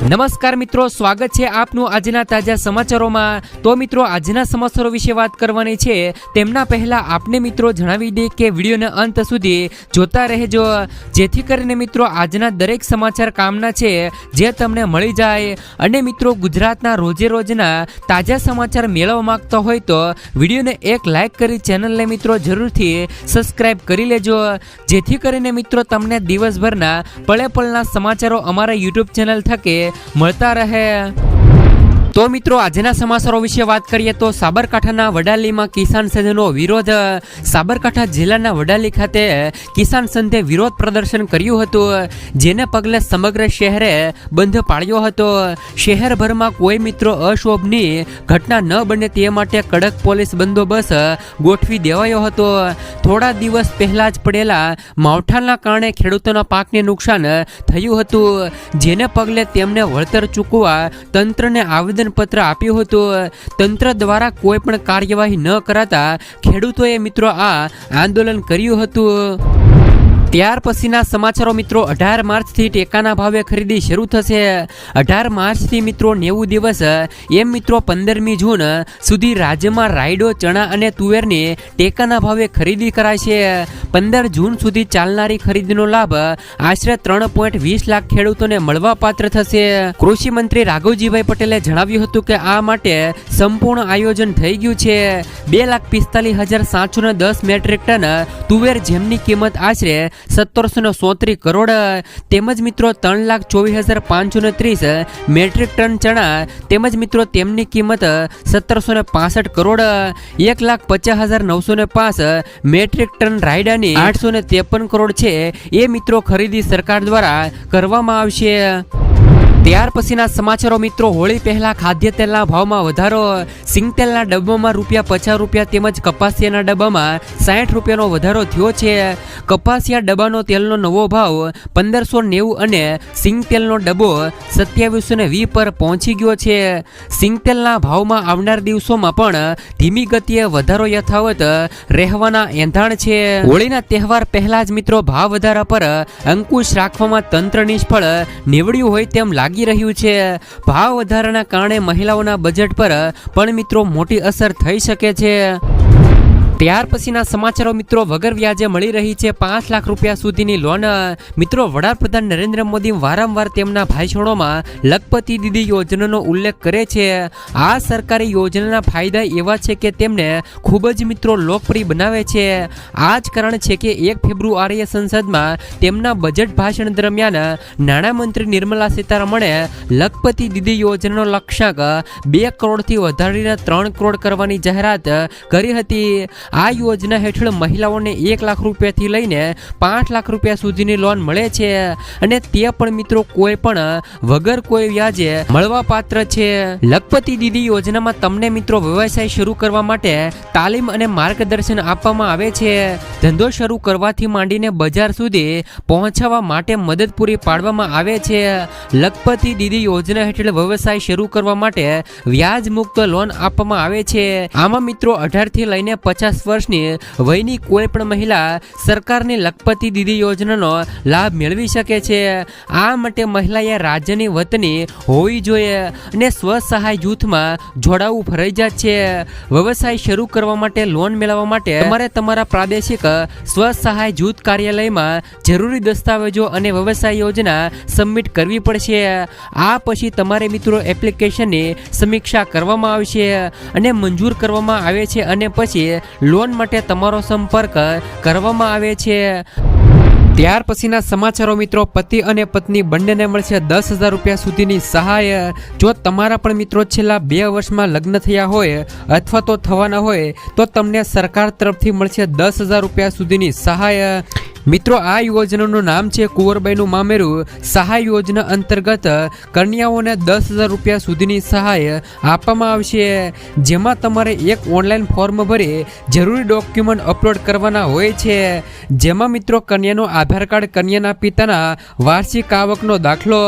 નમસ્કાર મિત્રો, સ્વાગત છે આપનું આજના તાજા સમાચારોમાં। તો મિત્રો, આજના સમાચારો વિશે વાત કરવાની છે તેમના પહેલા આપને મિત્રો જણાવી દે કે વિડીયોના અંત સુધી જોતા રહેજો, જેથી કરીને મિત્રો આજના દરેક સમાચાર કામના છે જે તમને મળી જાય। અને મિત્રો, ગુજરાતના રોજે રોજના તાજા સમાચાર મેળવવા માંગતા હોય તો વિડીયોને એક લાઈક કરી ચેનલને મિત્રો જરૂરથી સબસ્ક્રાઇબ કરી લેજો, જેથી કરીને મિત્રો તમને દિવસભરના પળે પળના સમાચારો અમારા યુટ્યુબ ચેનલ થકે મળતા રહે। તો મિત્રો, આજના સમાચારો વિશે વાત કરીએ તો સાબરકાંઠાના વડાલીમાં કિસાન સંઘનો વિરોધ। સાબરકાંઠા જિલ્લાના વડાલી ખાતે કિસાન સંઘે વિરોધ પ્રદર્શન કર્યું હતું, જેને પગલે સમગ્ર શહેરે બંધ પાડ્યો હતો। શહેરભરમાં કોઈ મિત્રો અશોભની ઘટના ન બને તે માટે કડક પોલીસ બંદોબસ્ત ગોઠવી દેવાયો હતો। થોડા દિવસ પહેલા જ પડેલા માવઠાના કારણે ખેડૂતોના પાકને નુકસાન થયું હતું, જેને પગલે તેમને વળતર ચૂકવવા તંત્રને આવેદનપત્ર આપ્યું હતું। તંત્ર દ્વારા કોઈ પણ કાર્યવાહી ન કરાતા ખેડૂતોએ મિત્રો આ આંદોલન કર્યું હતું। ત્યાર પછીના સમાચારો મિત્રો, 18 માર્ચથી ટેકાના ભાવે ખરીદી શરૂ થશે। 18 માર્ચથી મિત્રો 90 દિવસ એમ મિત્રો 15મી જૂન સુધી રાજ્યમાં રાયડો, ચણા અને તુવેરની ટેકાના ભાવે ખરીદી કરાશે। 15 જૂન સુધી ચાલનારી ખરીદીનો લાભ આશરે 3.20 લાખ ખેડૂતોને મળવા પાત્ર થશે। કૃષિ મંત્રી રાઘવજીભાઈ પટેલે જણાવ્યું હતું કે આ માટે સંપૂર્ણ આયોજન થઈ ગયું છે। 2,45,710 મેટ્રિક ટન તુવેર, જેમની કિંમત આશરે 1734 કરોડ, તેમજ મિત્રો 3,24,530 મેટ્રિક ટન ચણા, તેમજ મિત્રો તેમની કિંમત 1765 કરોડ, 1,50,905 મેટ્રિક ટન રાયડાની 853 કરોડ છે એ મિત્રો ખરીદી સરકાર દ્વારા કરવામાં આવશે। ત્યાર પછીના સમાચારો મિત્રો, હોળી પહેલા ખાદ્ય તેલના ભાવમાં વધારો। સિંગ તેલના ડબ્બામાં ₹50 તેમજ કપાસિયાના ડબ્બામાં ₹60નો વધારો થયો છે। કપાસિયા ડબ્બાનો તેલનો નવો ભાવ 1590 અને સિંગ તેલનો ડબ્બો 2720 પર પહોંચી ગયો છે। સિંગ તેલના ભાવમાં આવનાર દિવસોમાં પણ ધીમી ગતિએ વધારો યથાવત રહેવાના એંધાણ છે। હોળીના તહેવાર પહેલા જ મિત્રો ભાવ વધારા પર અંકુશ રાખવામાં તંત્ર નિષ્ફળ નીવડ્યું હોય તેમ લાગી રહ્યું છે। ભાવ વધારાના કારણે મહિલાઓના બજેટ પર પણ મિત્રો મોટી અસર થઈ શકે છે। ત્યાર પછીના સમાચારો મિત્રો, વગર વ્યાજે મળી રહી છે 5 લાખ રૂપિયા સુધીની લોન। મિત્રો, વડાપ્રધાન નરેન્દ્ર મોદી વારંવાર તેમના ભાષણોમાં લખપતિ દીદી યોજનાનો ઉલ્લેખ કરે છે। આ સરકારી યોજનાના ફાયદા એવા છે કે તેમને ખૂબ જ મિત્રો લોકપ્રિય બનાવે છે। આ જ કારણ છે કે 1 ફેબ્રુઆરીએ સંસદમાં તેમના બજેટ ભાષણ દરમિયાન નાણામંત્રી નિર્મલા સીતારમણે લખપતિ દીદી યોજનાનો લક્ષ્યાંક 2 કરોડથી વધારીને 3 કરોડ કરવાની જાહેરાત કરી હતી। આ યોજના હેઠળ મહિલાઓને 1 લાખ રૂપિયાથી લઈને 5 લાખ રૂપિયા સુધીની લોન મળે છે, અને તે પણ મિત્રો કોઈ પણ વગર કોઈ વ્યાજે મળવા પાત્ર છે। લખપતિ દીદી યોજનામાં તમને મિત્રો વ્યવસાય શરૂ કરવા માટે તાલીમ અને માર્ગદર્શન આપવામાં આવે છે। ધંધો શરૂ કરવાથી માંડીને બજાર સુધી પહોંચવા માટે મદદ પૂરી પાડવામાં આવે છે। લખપતિ દીદી યોજના હેઠળ વ્યવસાય શરૂ કરવા માટે વ્યાજ મુક્ત લોન આપવામાં આવે છે। આમાં મિત્રો 18 થી લઈને 50 વર્ષની વયની કોઈ પણ મહિલા સરકારની લખપતિ દીદી યોજનાનો લાભ મેળવી શકે છે। આ માટે મહિલાએ રાજ્યની વતની હોવી જોઈએ અને સ્વસહાય જૂથમાં જોડાવું ફરજિયાત છે। વ્યવસાય શરૂ કરવા માટે લોન મેળવવા માટે તમારે તમારા પ્રાદેશિક સ્વસહાય જૂથ કાર્યાલયમાં જરૂરી દસ્તાવેજો અને વ્યવસાય યોજના સબમિટ કરવી પડશે। આ પછી તમારે મિત્રો એપ્લિકેશનની સમીક્ષા કરવામાં આવશે અને મંજૂર કરવામાં આવે છે, અને પછી લોન માટે તમારો સંપર્ક કરવામાં આવે છે। ત્યાર પછીના સમાચારો મિત્રો, પતિ અને પત્ની બંનેને મળશે 10,000 રૂપિયા સુધીની સહાય। જો તમારા પણ મિત્રો છેલ્લા 2 વર્ષમાં લગ્ન થયા હોય અથવા તો થવાના હોય તો તમને સરકાર તરફથી મળશે 10,000 રૂપિયા સુધીની સહાય। મિત્રો, આ યોજનાનું નામ છે કુંવરબાઈનું મામેરું। સહાય યોજના અંતર્ગત કન્યાઓને 10,000 રૂપિયા સુધીની સહાય આપવામાં આવશે, જેમાં તમારે એક ઓનલાઈન ફોર્મ ભરી જરૂરી ડોક્યુમેન્ટ અપલોડ કરવાના હોય છે, જેમાં મિત્રો કન્યાનો આધાર આધાર કાર્ડ, કન્યાના પિતાના વાર્ષિક આવકનો દાખલો,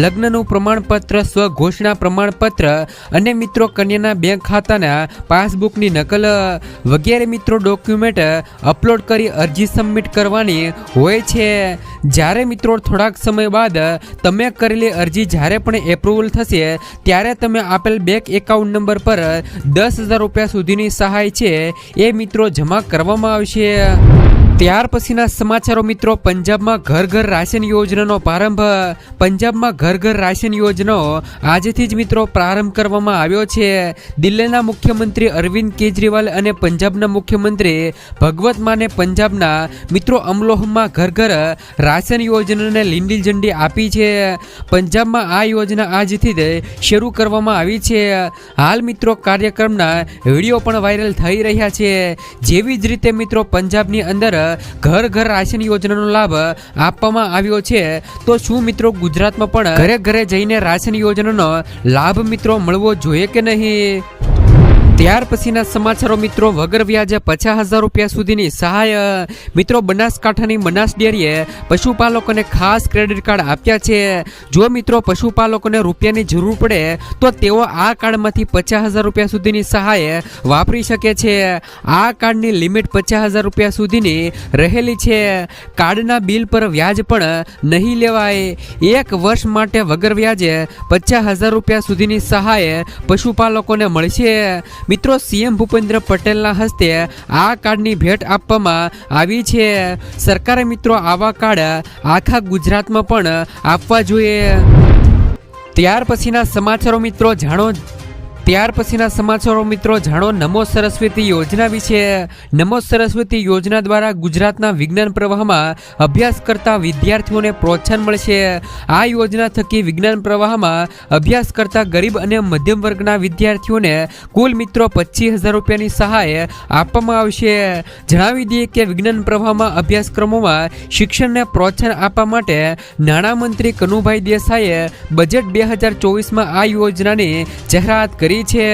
લગ્નનું પ્રમાણપત્ર, સ્વઘોષણા પ્રમાણપત્ર અને મિત્રો કન્યાના બેંક ખાતાના પાસબુકની નકલ વગેરે મિત્રો ડોક્યુમેન્ટ અપલોડ કરી અરજી સબમિટ કરવાની હોય છે. જ્યારે મિત્રો થોડાક સમય બાદ તમે કરેલી અરજી જ્યારે પણ એપ્રુવલ થશે ત્યારે તમે આપેલ બેંક એકાઉન્ટ નંબર પર 10,000 રૂપિયા સુધીની સહાય છે એ મિત્રો જમા કરવામાં આવશે. ત્યાર પછીના સમાચારો મિત્રો, પંજાબમાં ઘર ઘર રાશન યોજનાનો પ્રારંભ. પંજાબમાં ઘર ઘર રાશન યોજનાનો આજથી જ મિત્રો પ્રારંભ કરવામાં આવ્યો છે. દિલ્હીના મુખ્યમંત્રી અરવિંદ કેજરીવાલ અને પંજાબના મુખ્યમંત્રી ભગવત માને પંજાબના મિત્રો અમલોહમાં ઘર ઘર રાશન યોજનાને લીલી ઝંડી આપી છે. પંજાબમાં આ યોજના આજથી જ શરૂ કરવામાં આવી છે. હાલ મિત્રો કાર્યક્રમના વિડીયો પણ વાયરલ થઈ રહ્યા છે. જેવી જ રીતે મિત્રો પંજાબની અંદર ઘર ઘર રાશન યોજનાનો લાભ આપવામાં આવ્યો છે, તો શું મિત્રો ગુજરાતમાં પણ ઘરે ઘરે જઈને રાશન યોજનાનો લાભ મિત્રો મળવો જોઈએ કે નહીં? ત્યાર પછીના સમાચારો મિત્રો, વગર વ્યાજે 50,000 રૂપિયા સુધીની સહાય. મિત્રો બનાસકાંઠાની બનાસ ડેરીએ પશુપાલકોને ખાસ ક્રેડિટ કાર્ડ આપ્યા છે. જો મિત્રો પશુપાલકોને રૂપિયાની જરૂર પડે તો તેઓ આ કાર્ડમાંથી 50,000 રૂપિયા સુધીની સહાય વાપરી શકે છે. આ કાર્ડની લિમિટ 50,000 રૂપિયા સુધીની રહેલી છે. કાર્ડના બિલ પર વ્યાજ પણ નહીં લેવાય. 1 વર્ષ માટે વગર વ્યાજે 50,000 રૂપિયા સુધીની સહાય પશુપાલકોને મળશે. મિત્રો સીએમ ભૂપેન્દ્ર પટેલના હસ્તે આ કાર્ડની ભેટ આપવામાં આવી છે. સરકારે મિત્રો આવા કાર્ડ આખા ગુજરાતમાં પણ આપવા જોઈએ. ત્યાર પછીના સમાચારો જાણો નમો સરસ્વતી યોજના વિશે. નમો સરસ્વતી યોજના દ્વારા ગુજરાતના વિજ્ઞાન પ્રવાહમાં અભ્યાસ કરતા વિદ્યાર્થીઓને પ્રોત્સાહન મળશે. આ યોજના થકી વિજ્ઞાન પ્રવાહમાં અભ્યાસ કરતા ગરીબ અને મધ્યમ વર્ગના વિદ્યાર્થીઓને કુલ મિત્રો 25,000 રૂપિયાની સહાય આપવામાં આવશે. જણાવી દઈએ કે વિજ્ઞાન પ્રવાહમાં અભ્યાસક્રમોમાં શિક્ષણને પ્રોત્સાહન આપવા માટે નાણામંત્રી કનુભાઈ દેસાઈએ બજેટ 2024માં આ યોજનાની જાહેરાત કરી છે.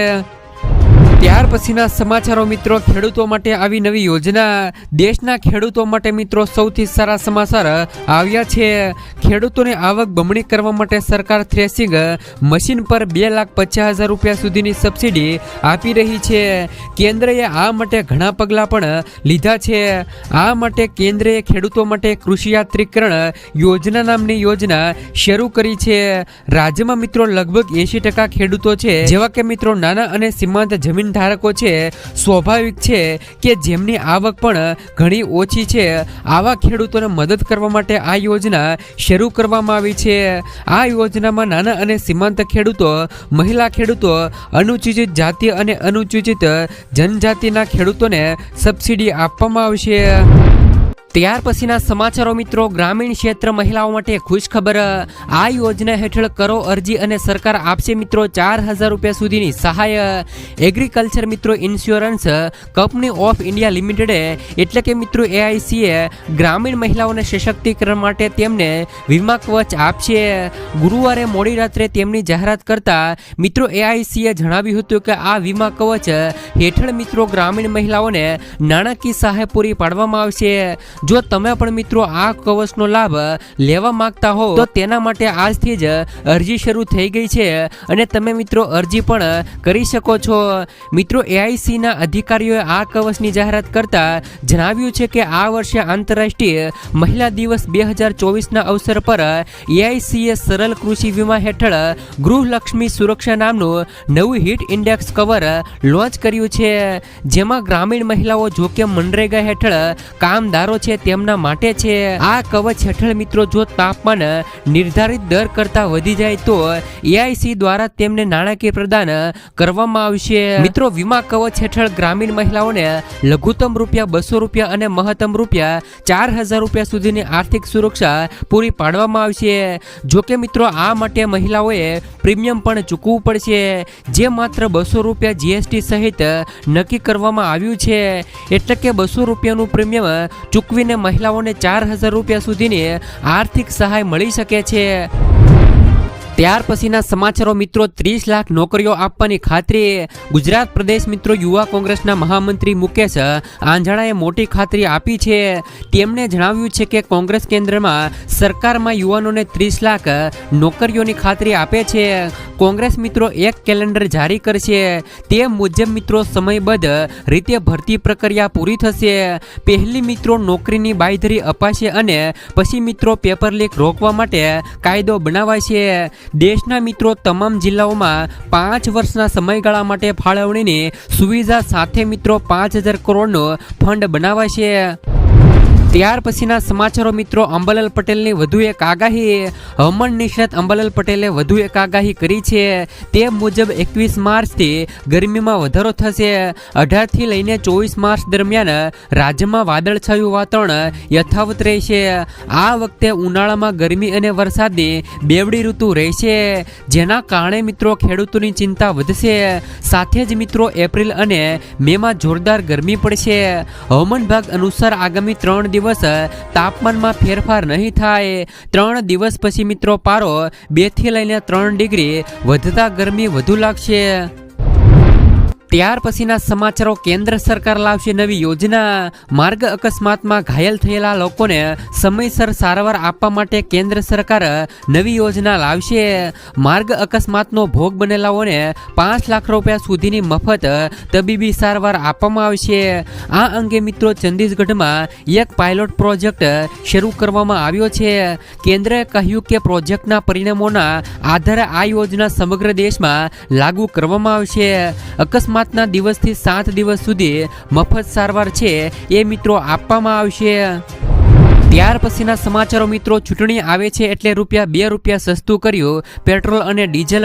ત્યાર પછીના સમાચારો મિત્રો, ખેડૂતો માટે આવી નવી યોજના. દેશના ખેડૂતો માટે મિત્રો સૌથી સારા સમાચાર આવ્યા છે. ખેડૂતોને આવક બમણી કરવા માટે સરકાર થ્રેસિંગ મશીન પર 2,50,000 રૂપિયા સુધીની સબસિડી આપી રહી છે. કેન્દ્રએ આ માટે ઘણા પગલાં પણ લીધા છે. આ માટે કેન્દ્રએ ખેડૂતો માટે કૃષિ યાત્રીકરણ યોજના નામની યોજના શરૂ કરી છે. રાજ્યમાં મિત્રો લગભગ 80% ખેડૂતો છે જેવા કે મિત્રો નાના અને સીમાંત જમીન ધારકો છે. સ્વાભાવિક છે કે જેમની આવક પણ ઘણી ઓછી છે. આવા ખેડૂતોને મદદ કરવા માટે આ યોજના શરૂ કરવામાં આવી છે. આ યોજનામાં નાના અને સીમાંત ખેડૂતો, મહિલા ખેડૂતો, અનુસૂચિત જાતિ અને અનુસૂચિત જનજાતિના ખેડૂતોને સબસિડી આપવામાં આવશે. ત્યાર પછીના સમાચારો મિત્રો, ગ્રામીણ ક્ષેત્ર મહિલાઓ માટે ખુશખબર. આ યોજના હેઠળ કરો અરજી અને સરકાર આપશે મિત્રો 4,000 રૂપિયા સુધીની સહાય. એગ્રીકલ્ચર મિત્રો ઇન્સ્યોરન્સ કંપની ઓફ ઇન્ડિયા લિમિટેડે એટલે કે મિત્રો AICએ ગ્રામીણ મહિલાઓને સશક્તિકરણ માટે તેમને વીમા કવચ આપશે. ગુરુવારે મોડી રાત્રે તેમની જાહેરાત કરતા મિત્રો AICએ જણાવ્યું હતું કે આ વીમા કવચ હેઠળ મિત્રો ગ્રામીણ મહિલાઓને નાણાકીય સહાય પૂરી પાડવામાં આવશે. જો તમે પણ મિત્રો આ કવચનો લાભ લેવા માંગતા હો તો તેના માટે આજથી જ અરજી શરૂ થઈ ગઈ છે અને તમે મિત્રો અરજી પણ કરી શકો છો. મિત્રો AICના અધિકારીઓએ આ કવચની જાહેરાત કરતા જણાવ્યું છે કે આ વર્ષે આંતરરાષ્ટ્રીય મહિલા દિવસ 2024ના અવસર પર AICએ સરળ કૃષિ વીમા હેઠળ ગૃહલક્ષ્મી સુરક્ષા નામનું નવું હિટ ઇન્ડેક્સ કવર લોન્ચ કર્યું છે, જેમાં ગ્રામીણ મહિલાઓ જોકે મનરેગા હેઠળ કામદારો છે તેમના માટે છે. આ કવચ હેઠળ મિત્રો જો તાપમાન નિર્ધારિત દર કરતા વધી જાય તો AIC દ્વારા તેમને નાણાકીય પ્રદાન કરવામાં આવશે. મિત્રો વીમા કવચ હેઠળ ગ્રામીણ મહિલાઓને લઘુત્તમ ₹200 અને મહત્તમ ₹4,000 રૂપિયા સુધીની આર્થિક સુરક્ષા પૂરી પાડવામાં આવશે. જોકે મિત્રો આ માટે મહિલાઓએ પ્રીમિયમ પણ ચૂકવવું પડશે, જે માત્ર ₹200 GST સહિત નક્કી કરવામાં આવ્યું છે. એટલે કે ₹200 પ્રીમિયમ ચૂકવીને મહિલાઓને 4,000 રૂપિયા સુધીની આર્થિક સહાય મળી શકે છે. ત્યાર પછીના સમાચારો મિત્રો 30 લાખ નોકરીઓ આપવાની ખાતરી. ગુજરાત પ્રદેશ મિત્રો યુવા કોંગ્રેસના મહામંત્રી મુકેશ આંજાણાએ મોટી ખાતરી આપી છે. તેમણે જણાવ્યું છે કે કોંગ્રેસ કેન્દ્રમાં સરકારમાં યુવાનોને 30 લાખ નોકરીઓની ખાતરી આપે છે. કોંગ્રેસ મિત્રો એક કેલેન્ડર જારી કરશે. તે મુજબ મિત્રો સમયબદ્ધ રીતે ભરતી પ્રક્રિયા પૂરી થશે. પહેલી મિત્રો નોકરીની બાંયધરી અપાશે અને પછી મિત્રો પેપર લીક રોકવા માટે કાયદો બનાવાશે. દેશના મિત્રો તમામ જિલ્લાઓમાં 5 વર્ષના સમયગાળા માટે ફાળવણીની સુવિધા સાથે મિત્રો 5,000 કરોડનું ફંડ બનાવાશે. ત્યાર પછીના સમાચારો મિત્રો અંબાલાલ પટેલની વધુ એક આગાહી. હવામાન નિષ્ણાત અંબાલાલ પટેલે વધુ એક આગાહી કરી છે. તે મુજબ 21 માર્ચથી ગરમીમાં વધારો થશે. 18થી લઈને 24 માર્ચ દરમિયાન રાજ્યમાં વાદળછાયું વાતાવરણ યથાવત રહેશે. આ વખતે ઉનાળામાં ગરમી અને વરસાદની બેવડી ઋતુ રહેશે, જેના કારણે મિત્રો ખેડૂતોની ચિંતા વધશે. સાથે જ મિત્રો એપ્રિલ અને મેમાં જોરદાર ગરમી પડશે. હવામાન વિભાગ અનુસાર આગામી 3 દિવસ તાપમાનમાં ફેરફાર નહીં થાય. 3 દિવસ પછી મિત્રો પારો 2 થી લઈને 3 ડિગ્રી વધતા ગરમી વધુ લાગશે. ત્યાર પછીના સમાચારો કેન્દ્ર સરકાર લાવશે નવી યોજના. માર્ગ અકસ્માતમાં ઘાયલ થયેલા લોકોને સમયસર સારવાર આપવા માટે કેન્દ્ર સરકાર નવી યોજના લાવશે. માર્ગ અકસ્માતનો ભોગ બનેલાઓને 5 લાખ રૂપિયા સુધીની મફત તબીબી સારવાર આપવામાં આવશે. આ અંગે મિત્રો ચંદીગઢમાં એક પાયલોટ પ્રોજેક્ટ શરૂ કરવામાં આવ્યો છે. કેન્દ્રએ કહ્યું કે પ્રોજેક્ટના પરિણામોના આધારે આ યોજના સમગ્ર દેશમાં લાગુ કરવામાં આવશે. અકસ્માત ના દિવસથી 7 દિવસ સુધી મફત સારવાર છે એ મિત્રો આપવામાં આવશે. ત્યાર પછીના સમાચારો મિત્રો ચૂંટણી આવે છે એટલે ₹2 સસ્તું કર્યું પેટ્રોલ અને ડીઝલ.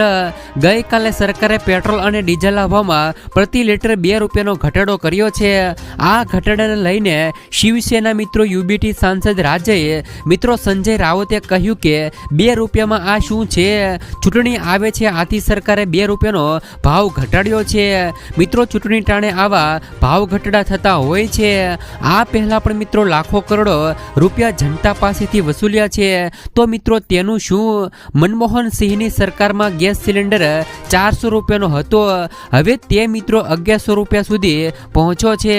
ગઈકાલે સરકારે પેટ્રોલ અને ડીઝલના ભાવમાં પ્રતિ લીટર ₹2નો ઘટાડો કર્યો છે. આ ઘટાડાને લઈને શિવસેના મિત્રો યુબીટી સાંસદ રાજ્ય મિત્રો સંજય રાવતે કહ્યું કે ₹2માં આ શું છે? ચૂંટણી આવે છે આથી સરકારે ₹2નો ભાવ ઘટાડ્યો છે. મિત્રો ચૂંટણી ટાણે આવા ભાવ ઘટાડા થતા હોય છે. આ પહેલા પણ મિત્રો લાખો કરોડો રૂપિયા જનતા પાસેથી વસૂલ્યા છે. તો મિત્રો તેનું શું? મનમોહન સિંહની સરકારમાં ગેસ સિલિન્ડર ₹400નો હતો, હવે તે મિત્રો ₹1100 સુધી પહોંચ્યો છે.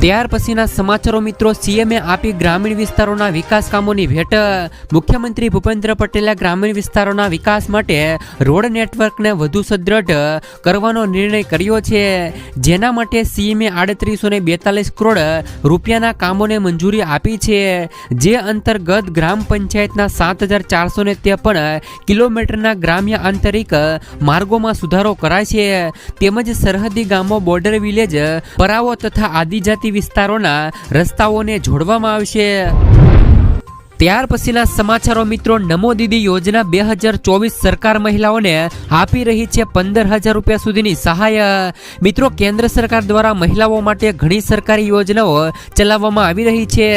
ત્યાર પછીના સમાચારો મિત્રો સીએમએ આપી ગ્રામીણ વિસ્તારોના વિકાસ કામોની ભેટ. મુખ્યમંત્રી ભૂપેન્દ્ર પટેલે ગ્રામીણ વિસ્તારોના વિકાસ માટે રોડ નેટવર્કને વધુ સુદૃઢ કરવાનો નિર્ણય કર્યો છે. જેના માટે સીએમએ ₹3842 કરોડ રૂપિયાના કામોને મંજૂરી આપી છે. જે અંતર્ગત ગ્રામ પંચાયતના 7453 કિલોમીટરના ગ્રામ્ય આંતરિક માર્ગોમાં સુધારો કરાશે. તેમજ સરહદી ગામો, બોર્ડર વિલેજ, પરાવો તથા આદિજાતિ વિસ્તારોના રસ્તાઓને જોડવામાં આવશે. ત્યાર પછીના સમાચારો મિત્રો નમો દીદી યોજના 2024 સરકાર મહિલાઓને આપી રહી છે ₹15,000 સુધીની સહાય. મિત્રો કેન્દ્ર સરકાર દ્વારા મહિલાઓ માટે ઘણી સરકારી યોજનાઓ ચલાવવામાં આવી રહી છે.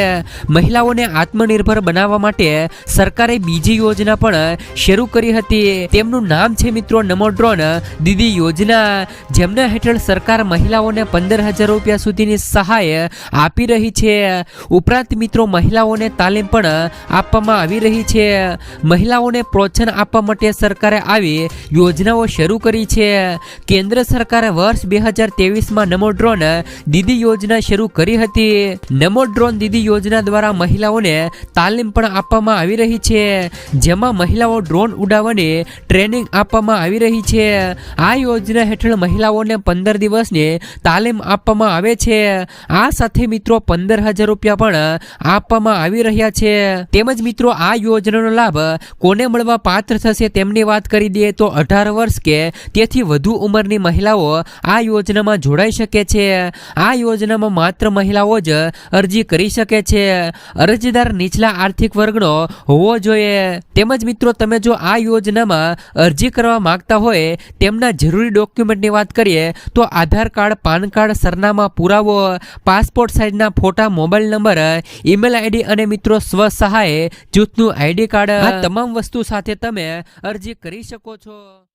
મહિલાઓને આત્મનિર્ભર બનાવવા માટે સરકારે બીજી યોજના પણ શરૂ કરી હતી. તેમનું નામ છે મિત્રો નમો ડ્રોન દીદી યોજના, જેમના હેઠળ સરકાર મહિલાઓને ₹15,000 સુધીની સહાય આપી રહી છે. ઉપરાંત મિત્રો મહિલાઓને તાલીમ પણ આપવામાં આવી રહી છે. મહિલાઓને પ્રોત્સાહન આપવા માટે સરકારે આવી યોજનાઓ શરૂ કરી છે. કેન્દ્ર સરકારે વર્ષ 2023માં નમો ડ્રોન દીદી યોજના શરૂ કરી હતી. નમો ડ્રોન દીદી યોજના દ્વારા મહિલાઓને તાલીમ પણ આપવામાં આવી રહી છે, જેમાં મહિલાઓ ડ્રોન ઉડાવવાની ટ્રેનિંગ આપવામાં આવી રહી છે. આ યોજના હેઠળ મહિલાઓને 15 દિવસની તાલીમ આપવામાં આવે છે. આ સાથે મિત્રો ₹15,000 પણ આપવામાં આવી રહ્યા છે. તેમજ મિત્રો આ યોજનાનો લાભ કોને મળવા પાત્ર થશે તેમની વાત કરી દઈએ તો 18 વર્ષ કે તેથી વધુ ઉંમરની મહિલાઓ આ યોજનામાં જોડાઈ શકે છે. આ યોજનામાં માત્ર મહિલાઓ જ અરજી કરી શકે છે. અરજદાર નીચલા આર્થિક વર્ગનો હોવો જોઈએ. તેમજ મિત્રો તમે જો આ યોજનામાં અરજી કરવા માંગતા હોય તેમના જરૂરી ડોક્યુમેન્ટની વાત કરીએ તો આધાર કાર્ડ, પાન કાર્ડ, સરનામા પુરાવો, પાસપોર્ટ સાઇઝના ફોટા, મોબાઈલ નંબર, ઈમેલ આઈડી અને મિત્રો સ્વસહાય જૂથનું આઈડી કાર્ડ, આ તમામ વસ્તુ સાથે તમે અરજી કરી શકો છો.